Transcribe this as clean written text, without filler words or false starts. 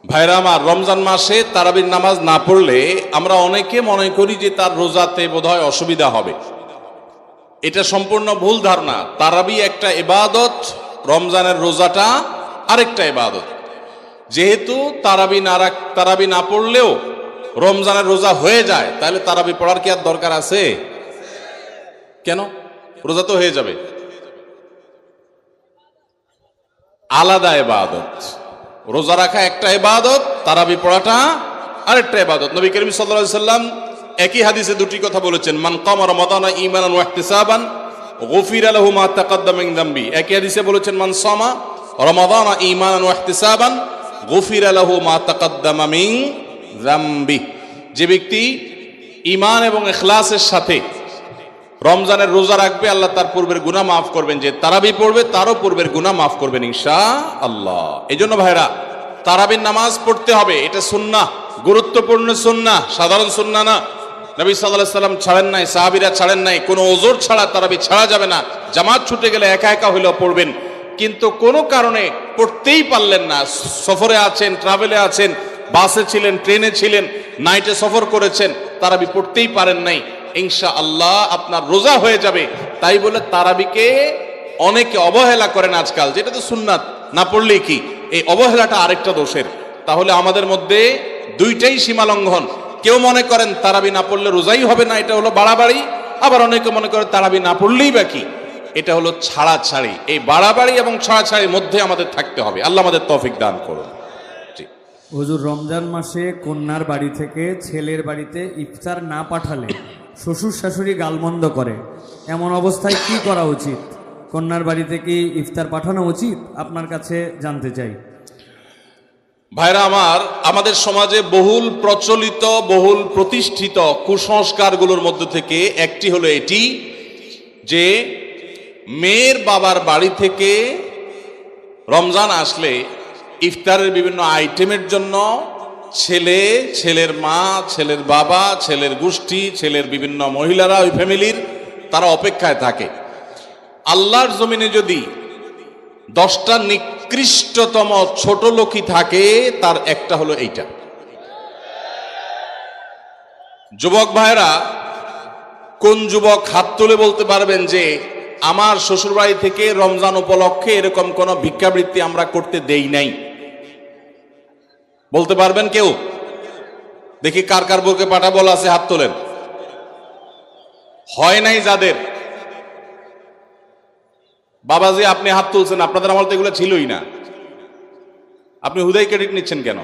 ভাইরা আমার, রমজান মাসে তারাবির নামাজ না পড়লে আমরা অনেকে মনে করি যে তার রোজাতে বোধহয় অসুবিধা হবে। এটা সম্পূর্ণ ভুল ধারণা। তারাবি একটা ইবাদত, রমজানের রোজাটা আরেকটা ইবাদত। যেহেতু তারাবি না পড়লেও রমজানের রোজা হয়ে যায়, তাহলে তারাবি পড়ার কি আর দরকার আছে? কেন? রোজা তো হয়ে যাবে। আলাদা ইবাদত। রোজা রাখা একটা ইবাদত, তারাবি পড়াটা আরেকটা ইবাদত। নবী করিম সাল্লাল্লাহু আলাইহি সাল্লাম একই হাদিসে দুটি কথা বলেছেন, মান কামা রমাদানা ঈমানান ওয়া ইহতিসাবান গুফিরা লাহু মা তাকাদ্দামা মিন যামবি। একই হাদিসে বলেছেন, মান সামা রমাদানা ঈমানান ওয়া ইহতিসাবান গুফিরা লাহু মা তাকাদ্দামা মিন যামবি। যে ব্যক্তি ঈমান এবং ইখলাসের সাথে রমজানের রোজা রাখবে, আল্লাহ তার পূর্বের গুনাহ মাফ করবেন। যে তারাবি পড়বে তারও পূর্বের গুনাহ মাফ করবেন ইনশাআল্লাহ। এই জন্য ভাইরা, তারাবির নামাজ পড়তে হবে। এটা সুন্নাহ, গুরুত্বপূর্ণ সুন্নাহ, সাধারণ সুন্নাহ না। নবী সাল্লাল্লাহু আলাইহি সাল্লাম ছাড়েন নাই, সাহাবীরা ছাড়েন নাই। কোনো ওযর ছাড়া তারাবি ছাড়া যাবে না। জামাত ছুটে গেলে একা একা হইলেও পড়বেন, কিন্তু কোনো কারণে পড়তেই পারলেন না, সফরে আছেন, ট্রাভেলে আছেন, বাসে ছিলেন, ট্রেনে ছিলেন, নাইটে সফর করেছেন, তারাবি পড়তেই পারেন নাই, ইনশাআল্লাহ আপনার রোজা হয়ে যাবে। তাই বলে তারাবিকে অনেকে অবহেলা করেন আজকাল, যেটা তো সুন্নাত, না পড়লেই কি। এই অবহেলাটা আরেকটা দোষের। তাহলে আমাদের মধ্যে দুইটাই সীমা লঙ্ঘন। কেউ মনে করেন তারাবি না পড়লে রোজাই হবে না, এটা হলো বাড়াবাড়ি। আবার অনেকে মনে করেন তারাবি না পড়লেই বা কি, এটা হলো ছাড়াছাড়ি। এই বাড়াবাড়ি এবং ছাড়াছাড়ির মধ্যে আমাদের থাকতে হবে। আল্লাহ আমাদের তৌফিক দান করুন। হুজুর, রমজান মাসে কন্যার বাড়ি থেকে ছেলের বাড়িতে ইফতার না পাঠালে শ্বশুর শাশুড়ি গালমন্দ করে, এমন অবস্থায় কি করা উচিত? কন্যার বাড়িতে কি ইফতার পাঠানো উচিত? আপনার কাছে জানতে চাই। ভাইরা আমার, আমাদের সমাজে বহুল প্রচলিত, বহুল প্রতিষ্ঠিত কুসংস্কারগুলোর মধ্যে থেকে একটি হলো এটি যে মেয়ের বাবার বাড়ি থেকে রমজান আসলে ইফতারের বিভিন্ন আইটেমের জন্য ছেলে, ছেলের মা, ছেলের বাবা, ছেলের গোষ্ঠী, ছেলের বিভিন্ন মহিলারা, ওই ফ্যামিলির তারা অপেক্ষায় থাকে। আল্লাহর জমিনে যদি 10টা নিকৃষ্টতম ছোট লোকই থাকে, তার একটা হলো এইটা। যুবক ভাইরা, কোন যুবক হাত তুলে বলতে পারবেন যে আমার শ্বশুরবাড়ি থেকে রমজান উপলক্ষে এরকম কোন ভিক্ষাবৃত্তি আমরা করতে দেই নাই? বলতে পারবেন কেউ? দেখি কার কার বুকে পাটা বলা আছে, হাত তোলেন। হয় নাই যাদের। বাবাজি, আপনি হাত তুলছেন, আপনাদের আমল তো এগুলো ছিলই না। আপনি হুদাই ক্রেডিট নিচ্ছেন কেন?